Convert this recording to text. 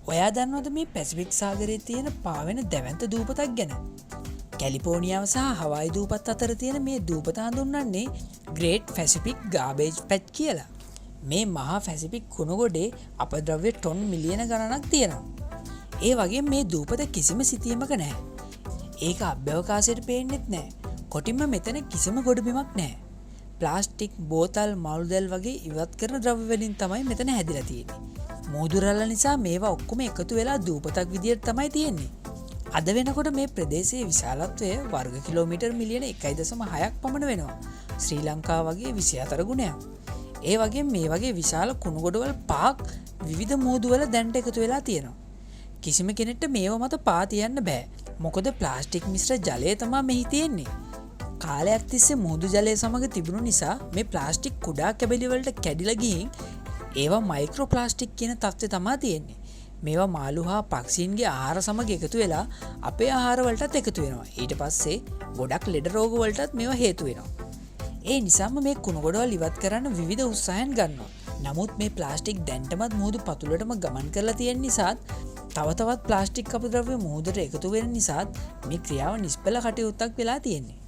ඔයා දන්නවද මේ පැසිෆික් සාගරයේ තියෙන පාවෙන දැවැන්ත දූපතක් ගැන? කැලිෆෝනියාව සහ හවායි දූපත් අතර තියෙන මේ දූපත හඳුන්වන්නේ ග්‍රේට් පැසිෆික් ගාබේජ් පැච් කියලා. මේ මහා පැසිෆික් කුණුගොඩේ අපද්‍රව්‍ය ටොන් මිලියන ගණනක් තියෙනවා. ඒ වගේ මේ දූපත කිසිම සිතියමක නැහැ. ඒක අභ්‍යවකාශයට පේන්නෙත් නැහැ. කොටින්ම මෙතන කිසිම ගොඩබිමක් නැහැ. ප්ලාස්ටික්, බෝතල්, මළුදැල් වගේ ඉවත් කරන ද්‍රව්‍ය වලින් තමයි මෙතන හැදිලා තියෙන්නේ. මෝදු රැළ නිසා මේවා ඔක්කොම එකතු වෙලා දූපතක් විදියට තමයි තියෙන්නේ. අද වෙනකොට මේ ප්‍රදේශයේ විශාලත්වය වර්ග කිලෝමීටර් මිලියන 1.6ක් පමණ වෙනවා. ශ්‍රී ලංකාව වගේ 24 ගුණයක්. ඒ වගේ මේ වගේ විශාල කුණු ගොඩවල් පහක් විවිධ මෝදු වල දැන්ට එකතු වෙලා තියෙනවා. කිසිම කෙනෙක්ට මේව මත පා තියන්න බෑ. මොකද ප්ලාස්ටික් මිශ්‍ර ජලය තමයි මෙහි තියෙන්නේ. කාලයක් තිස්සේ මෝදු ජලය සමග තිබුණු නිසා මේ ප්ලාස්ටික් කුඩා කැබලි වලට කැඩිලා ගිහින් ඒවා මයික්‍රෝ ප්ලාස්ටික් කියන තත්ත්වය තමයි තියෙන්නේ. මේවා මාළු හා පක්ෂීන්ගේ ආහාර සමග එකතු වෙලා අපේ ආහාර වලටත් එකතු වෙනවා. ඊට පස්සේ ගොඩක් ලෙඩ රෝග වලටත් මේවා හේතු වෙනවා. ඒ නිසාම මේ කුණු ගොඩවල් ඉවත් කරන්න විවිධ උත්සාහයන් ගන්නවා. නමුත් මේ ප්ලාස්ටික් දැන්ටමත් මුහුදු පතුලටම ගමන් කරලා තියෙන නිසාත් තව තවත් ප්ලාස්ටික් අපද්‍රව්‍ය මුහුදට එකතු වෙන නිසාත් මේ ක්‍රියාව නිෂ්ඵල කටයුත්තක් වෙලා තියෙන්නේ.